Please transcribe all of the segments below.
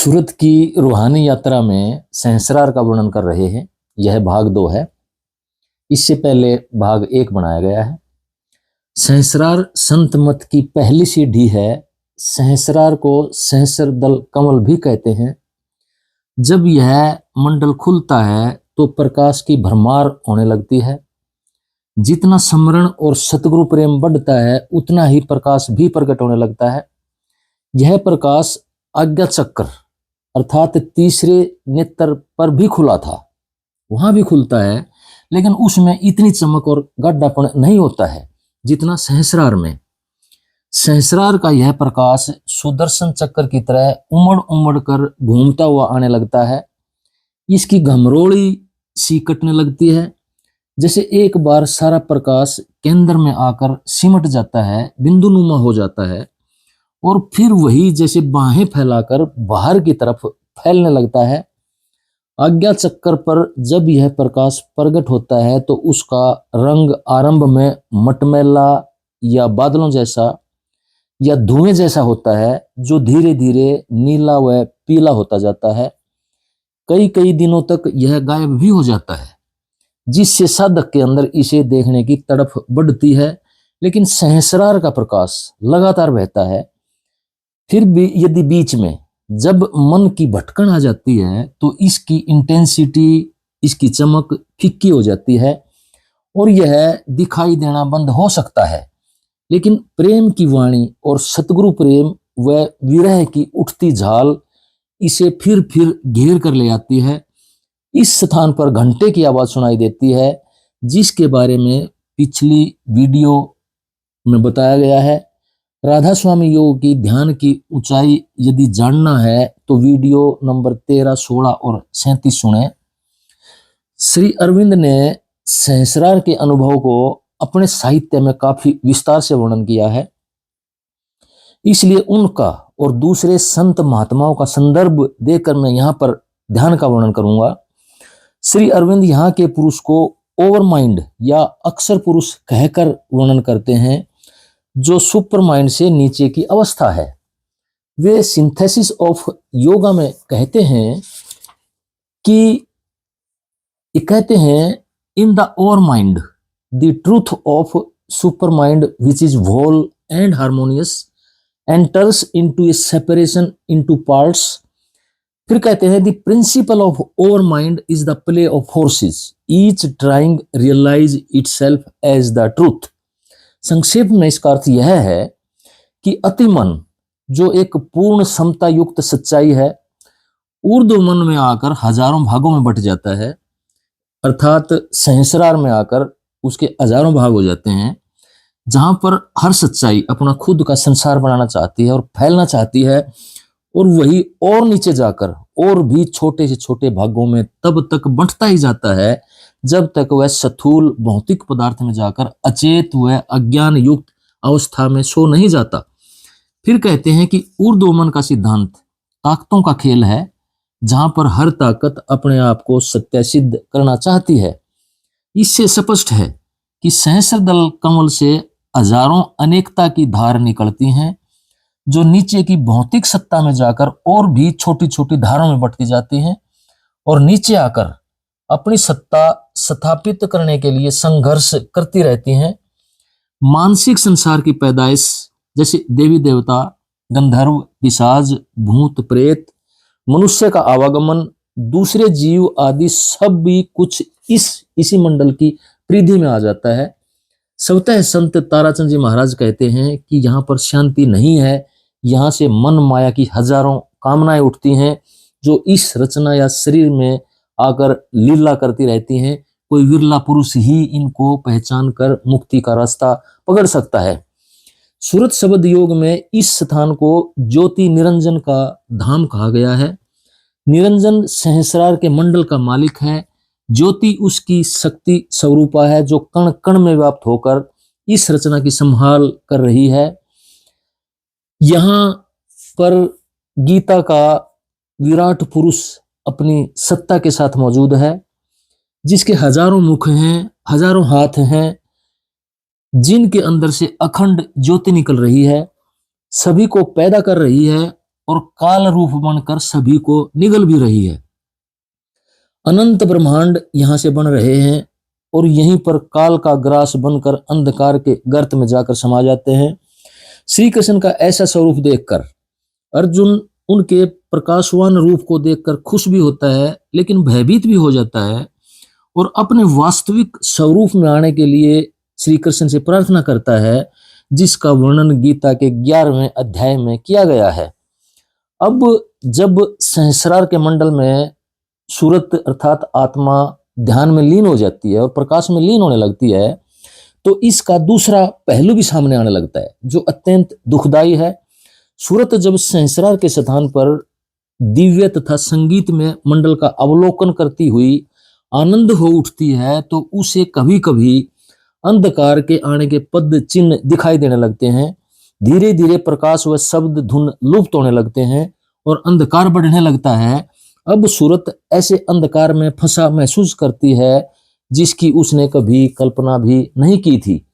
सूरत की रूहानी यात्रा में सहस्रार का वर्णन कर रहे हैं। यह भाग 2 है। इससे पहले भाग 1 बनाया गया है। सहस्रार संत मत की पहली सीढ़ी है। सहस्रार को सहस्र दल कमल भी कहते हैं। जब यह मंडल खुलता है तो प्रकाश की भरमार होने लगती है। जितना स्मरण और सतगुरु प्रेम बढ़ता है उतना ही प्रकाश भी प्रकट होने लगता है। यह प्रकाश आज्ञा चक्र अर्थात तीसरे नेत्र पर भी खुला था, वहां भी खुलता है, लेकिन उसमें इतनी चमक और गाढ़ापन नहीं होता है जितना सहस्रार में। सहस्रार का यह प्रकाश सुदर्शन चक्र की तरह उमड़ उमड़ कर घूमता हुआ आने लगता है। इसकी घमरोड़ी सी कटने लगती है। जैसे एक बार सारा प्रकाश केंद्र में आकर सिमट जाता है, बिंदुनुमा हो जाता है, और फिर वही जैसे बाहें फैलाकर बाहर की तरफ फैलने लगता है। आज्ञा चक्र पर जब यह प्रकाश प्रकट होता है तो उसका रंग आरंभ में मटमैला या बादलों जैसा या धुएं जैसा होता है, जो धीरे धीरे नीला व पीला होता जाता है। कई कई दिनों तक यह गायब भी हो जाता है, जिससे साधक के अंदर इसे देखने की तड़प बढ़ती है। लेकिन सहस्रार का प्रकाश लगातार बहता है। फिर भी यदि बीच में जब मन की भटकन आ जाती है तो इसकी इंटेंसिटी, इसकी चमक फीकी हो जाती है और यह दिखाई देना बंद हो सकता है। लेकिन प्रेम की वाणी और सतगुरु प्रेम व विरह की उठती झाल इसे फिर घेर कर ले आती है। इस स्थान पर घंटे की आवाज सुनाई देती है, जिसके बारे में पिछली वीडियो में बताया गया है। राधा स्वामी योग की ध्यान की ऊंचाई यदि जानना है तो वीडियो नंबर 13, 16 और 37 सुने। श्री अरविंद ने सहस्रार के अनुभव को अपने साहित्य में काफी विस्तार से वर्णन किया है, इसलिए उनका और दूसरे संत महात्माओं का संदर्भ देकर मैं यहाँ पर ध्यान का वर्णन करूंगा। श्री अरविंद यहाँ के पुरुष को ओवर माइंड या अक्षर पुरुष कहकर वर्णन करते हैं, जो सुपर माइंड से नीचे की अवस्था है। वे सिंथेसिस ऑफ योगा में कहते हैं in the overmind the truth of supermind which is whole and harmonious enters into a separation into parts. फिर कहते हैं the principle of overmind is the play of forces each trying realise itself as the truth. संक्षेप में इसका अर्थ यह है कि अतिमन, जो एक पूर्ण समता युक्त सच्चाई है, ऊर्ध्व मन में आकर हजारों भागों में बट जाता है, अर्थात सहस्रार में आकर उसके हजारों भाग हो जाते हैं। जहां पर हर सच्चाई अपना खुद का संसार बनाना चाहती है और फैलना चाहती है, और वही और नीचे जाकर और भी छोटे से छोटे भागों में तब तक बंटता ही जाता है जब तक वह स्थूल भौतिक पदार्थ में जाकर अचेत व अज्ञान युक्त अवस्था में सो नहीं जाता। फिर कहते हैं कि ऊर्ध्वमन का सिद्धांत ताकतों का खेल है, जहां पर हर ताकत अपने आप को सत्य सिद्ध करना चाहती है। इससे स्पष्ट है कि सहस्र दल कमल से हजारों अनेकता की धार निकलती हैं, जो नीचे की भौतिक सत्ता में जाकर और भी छोटी छोटी धारों में बंटती जाती हैं और नीचे आकर अपनी सत्ता स्थापित करने के लिए संघर्ष करती रहती हैं। मानसिक संसार की पैदाइश जैसे देवी देवता, गंधर्व, पिशाच, भूत प्रेत, मनुष्य का आवागमन, दूसरे जीव आदि सब भी कुछ इसी मंडल की परिधि में आ जाता है। स्वतः संत ताराचंद जी महाराज कहते हैं कि यहाँ पर शांति नहीं है। यहाँ से मन माया की हजारों कामनाएं उठती हैं, जो इस रचना या शरीर में आकर लीला करती रहती हैं। कोई विरला पुरुष ही इनको पहचान कर मुक्ति का रास्ता पकड़ सकता है। सूरत शब्द योग में इस स्थान को ज्योति निरंजन का धाम कहा गया है। निरंजन सहस्रार के मंडल का मालिक है। ज्योति उसकी शक्ति स्वरूपा है, जो कण कण में व्याप्त होकर इस रचना की संभाल कर रही है। यहाँ पर गीता का विराट पुरुष अपनी सत्ता के साथ मौजूद है, जिसके हजारों मुख हैं, हजारों हाथ हैं, जिनके अंदर से अखंड ज्योति निकल रही है, सभी को पैदा कर रही है और काल रूप बनकर सभी को निगल भी रही है। अनंत ब्रह्मांड यहां से बन रहे हैं और यहीं पर काल का ग्रास बनकर अंधकार के गर्त में जाकर समा जाते हैं। श्री कृष्ण का ऐसा स्वरूप देखकर अर्जुन उनके प्रकाशवान रूप को देखकर खुश भी होता है, लेकिन भयभीत भी हो जाता है और अपने वास्तविक स्वरूप में आने के लिए श्री कृष्ण से प्रार्थना करता है, जिसका वर्णन गीता के 11वें अध्याय में किया गया है। अब जब सहस्रार के मंडल में सूरत अर्थात आत्मा ध्यान में लीन हो जाती है और प्रकाश में लीन होने लगती है, तो इसका दूसरा पहलू भी सामने आने लगता है जो अत्यंत दुखदाई है। सूरत जब सहस्रार के स्थान पर दिव्य तथा संगीत में मंडल का अवलोकन करती हुई आनंद हो उठती है, तो उसे कभी कभी अंधकार के आने के पद चिन्ह दिखाई देने लगते हैं। धीरे धीरे प्रकाश व शब्द धुन लुप्त होने लगते हैं और अंधकार बढ़ने लगता है। अब सूरत ऐसे अंधकार में फंसा महसूस करती है जिसकी उसने कभी कल्पना भी नहीं की थी।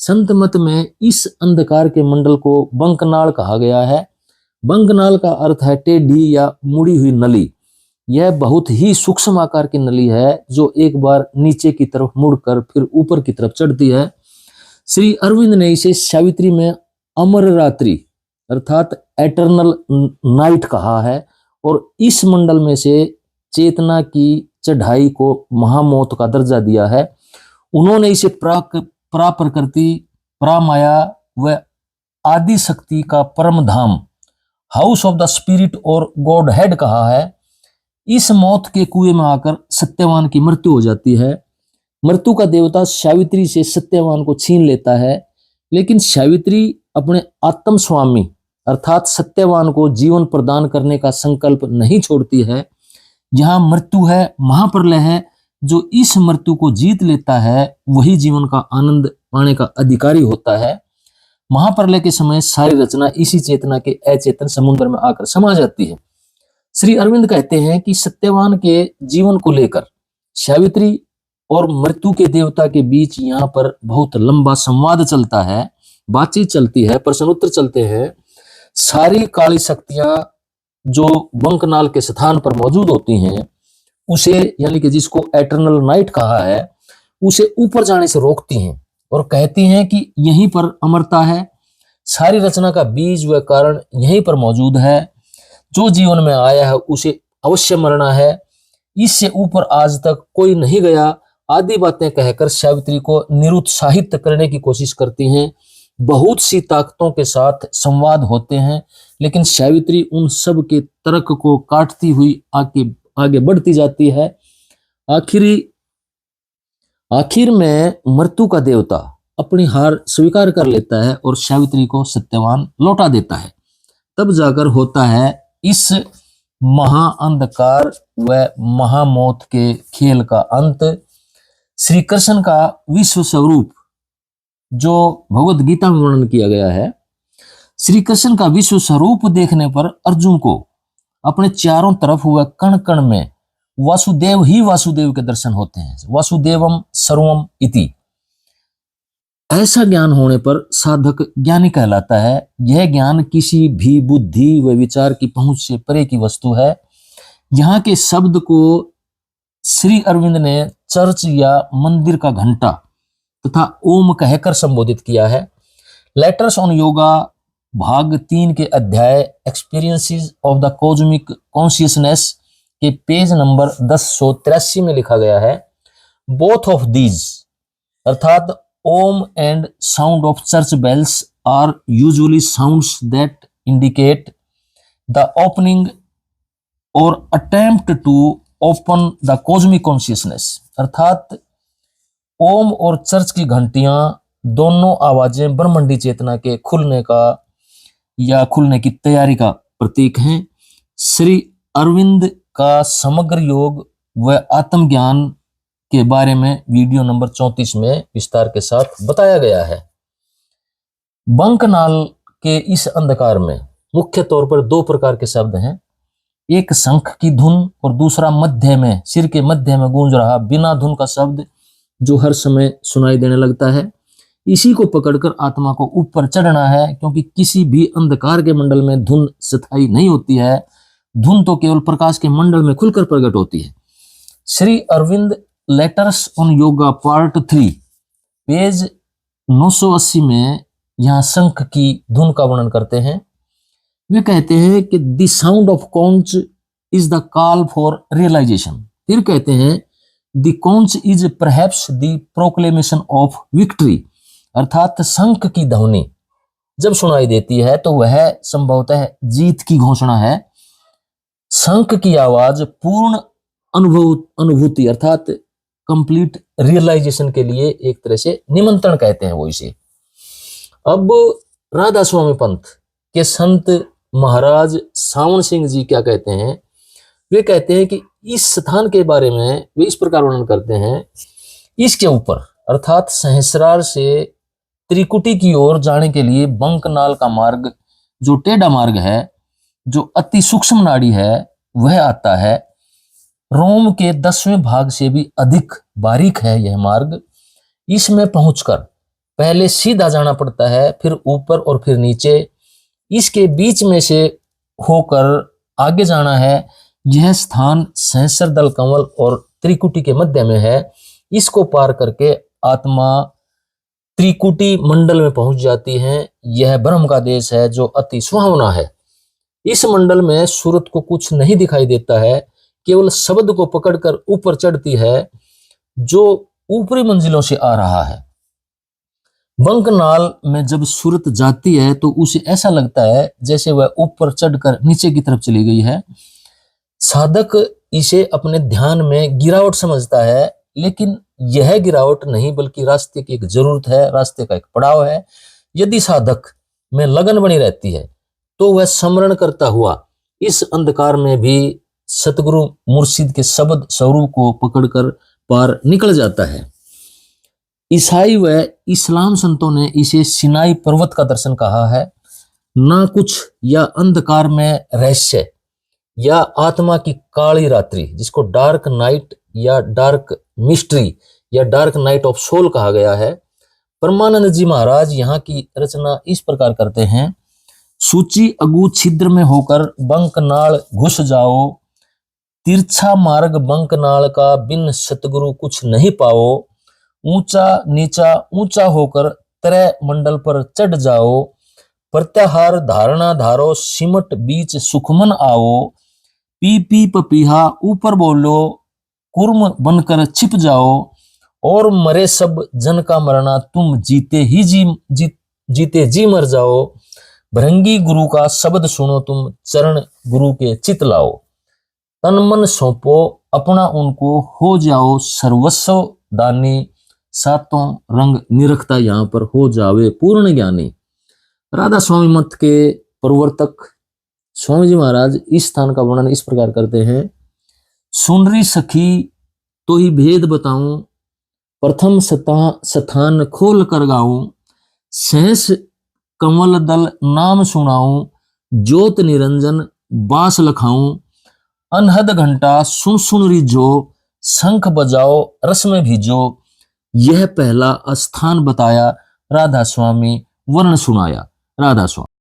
संत मत में इस अंधकार के मंडल को बंकनाल कहा गया है। बंकनाल का अर्थ है टेढ़ी या मुड़ी हुई नली। यह बहुत ही सूक्ष्म आकार की नली है जो एक बार नीचे की तरफ मुड़कर फिर ऊपर की तरफ चढ़ती है। श्री अरविंद ने इसे सावित्री में अमर रात्रि अर्थात एटर्नल नाइट कहा है और इस मंडल में से चेतना की चढ़ाई को महामौत का दर्जा दिया है। उन्होंने इसे प्रकृति, प्रामाया व आदि शक्ति का परम धाम, हाउस ऑफ द स्पिरिट और गॉड हेड कहा है। इस मौत के कुएं में आकर सत्यवान की मृत्यु हो जाती है। मृत्यु का देवता सावित्री से सत्यवान को छीन लेता है, लेकिन सावित्री अपने आत्म स्वामी अर्थात सत्यवान को जीवन प्रदान करने का संकल्प नहीं छोड़ती है। जहां मृत्यु है महाप्रलय है। जो इस मृत्यु को जीत लेता है वही जीवन का आनंद पाने का अधिकारी होता है। महाप्रलय के समय सारी रचना इसी चेतना के अचेतन समुद्र में आकर समा जाती है। श्री अरविंद कहते हैं कि सत्यवान के जीवन को लेकर सावित्री और मृत्यु के देवता के बीच यहाँ पर बहुत लंबा संवाद चलता है, बातचीत चलती है, प्रश्नोत्तर चलते हैं। सारी काली शक्तियां जो बंकनाल के स्थान पर मौजूद होती हैं उसे यानी कि जिसको एटर्नल नाइट कहा है उसे ऊपर जाने से रोकती हैं और कहती हैं कि यहीं पर अमरता है। सारी रचना का बीज व कारण यहीं पर मौजूद है। जो जीवन में आया है उसे अवश्य मरना है। इससे ऊपर आज तक कोई नहीं गया। आदि बातें कहकर सावित्री को निरुत्साहित करने की कोशिश करती हैं। बहुत सी ताकतों के साथ संवाद होते हैं, लेकिन सावित्री उन सब के तर्क को काटती हुई आगे बढ़ती जाती है। आखिर में मृत्यु का देवता अपनी हार स्वीकार कर लेता है और सावित्री को सत्यवान लौटा देता है। तब जाकर होता है इस महाअंधकार व महामौत के खेल का अंत। श्री कृष्ण का विश्व स्वरूप जो भगवत गीता में वर्णन किया गया है, श्री कृष्ण का विश्व स्वरूप देखने पर अर्जुन को अपने चारों तरफ हुए कण कण में वासुदेव ही वासुदेव के दर्शन होते हैं। वासुदेवम सर्वम इति। ऐसा ज्ञान होने पर साधक ज्ञानी कहलाता है। यह ज्ञान किसी भी बुद्धि व विचार की पहुंच से परे की वस्तु है। यहाँ के शब्द को श्री अरविंद ने चर्च या मंदिर का घंटा तथा ओम कहकर संबोधित किया है। लेटर्स ऑन योगा भाग 3 के अध्याय experiences of the cosmic consciousness के पेज नंबर 1083 में लिखा गया है, बोथ ऑफ दीज अर्थात Om and sound of church bells are usually sounds that indicate the opening or attempt to open the cosmic consciousness. अर्थात ओम और चर्च की घंटियां दोनों आवाजें ब्रह्मांडी चेतना के खुलने का या खुलने की तैयारी का प्रतीक हैं। श्री अरविंद का समग्र योग व आत्मज्ञान के बारे में वीडियो नंबर 34 में विस्तार के साथ बताया गया है। बंकनाल के इस अंधकार में मुख्य तौर पर 2 प्रकार के शब्द हैं। एक शंख की धुन और दूसरा मध्य में सिर के मध्य में गूंज रहा बिना धुन का शब्द जो हर समय सुनाई देने लगता है। इसी को पकड़कर आत्मा को ऊपर चढ़ना है, क्योंकि किसी भी अंधकार के मंडल में धुन स्थायी नहीं होती है। धुन तो केवल प्रकाश के मंडल में खुलकर प्रकट होती है। Shri Aurobindo letters on yoga part 3 page 980 में यहाँ शंख की धुन का वर्णन करते हैं। वे कहते हैं कि the sound of conch is the call for realisation. फिर कहते हैं the conch is perhaps the proclamation of victory, अर्थात शंख की ध्वनि जब सुनाई देती है तो वह संभवतः जीत की घोषणा है। शंख की आवाज पूर्ण अनुभूति अर्थात कंप्लीट रियलाइजेशन के लिए एक तरह से निमंत्रण कहते हैं वो इसे। अब राधा स्वामी पंथ के संत महाराज सावन सिंह जी क्या कहते हैं? वे कहते हैं कि इस स्थान के बारे में वे इस प्रकार वर्णन करते हैं, इसके ऊपर अर्थात सहस्रार से त्रिकुटी की ओर जाने के लिए बंकनाल का मार्ग, जो टेढ़ा मार्ग है, जो अति सूक्ष्म नाड़ी है, वह आता है। रोम के 10वें भाग से भी अधिक बारीक है यह मार्ग। इसमें पहुंचकर पहले सीधा जाना पड़ता है, फिर ऊपर और फिर नीचे। इसके बीच में से होकर आगे जाना है। यह स्थान सहस्रदल कंवल और त्रिकुटी के मध्य में है। इसको पार करके आत्मा त्रिकुटी मंडल में पहुंच जाती है। यह ब्रह्म का देश है जो अति सुहावना है। इस मंडल में सूरत को कुछ नहीं दिखाई देता है, केवल शब्द को पकड़कर ऊपर चढ़ती है जो ऊपरी मंजिलों से आ रहा है। बंकनाल में जब सूरत जाती है तो उसे ऐसा लगता है जैसे वह ऊपर चढ़कर नीचे की तरफ चली गई है। साधक इसे अपने ध्यान में गिरावट समझता है, लेकिन यह गिरावट नहीं बल्कि रास्ते की एक जरूरत है, रास्ते का एक पड़ाव है। यदि साधक में लगन बनी रहती है तो वह स्मरण करता हुआ इस अंधकार में भी सतगुरु मुर्शिद के शब्द स्वरूप को पकड़कर पार निकल जाता है। ईसाई व इस्लाम संतों ने इसे सिनाई पर्वत का दर्शन कहा है। ना कुछ या अंधकार में रहस्य या आत्मा की काली रात्रि, जिसको डार्क नाइट या डार्क मिस्ट्री या डार्क नाइट ऑफ सोल कहा गया है। परमानंद जी महाराज यहाँ की रचना इस प्रकार करते हैं। सूची अगू छिद्र में होकर बंकनाल घुस जाओ, तिरछा मार्ग बंकनाल का बिन सतगुरु कुछ नहीं पाओ। ऊंचा नीचा ऊंचा होकर त्रय मंडल पर चढ़ जाओ, प्रत्याहार धारणा धारो सिमट बीच सुखमन आओ। पी पी पपीहा ऊपर बोलो, कुर्म बनकर छिप जाओ। और मरे सब जन का मरना, तुम जीते जी मर जाओ। भृंगी गुरु का शब्द सुनो, तुम चरण गुरु के चित लाओ। तन मन सौंपो अपना उनको, हो जाओ सर्वस्व दानी। सातों रंग निरखता यहाँ पर हो जावे पूर्ण ज्ञानी। राधा स्वामी मत के प्रवर्तक स्वामी जी महाराज इस स्थान का वर्णन इस प्रकार करते हैं। सुनरी सखी तो ही भेद बताऊं, प्रथम स्थान खोल कर गाऊं। सहस कमल दल नाम सुनाऊं, ज्योत निरंजन बास लखाऊं। अनहद घंटा सुन सुन रिझो, शंख बजाओ रस में भीजो। यह पहला स्थान बताया, राधा स्वामी वर्ण सुनाया। राधा स्वामी।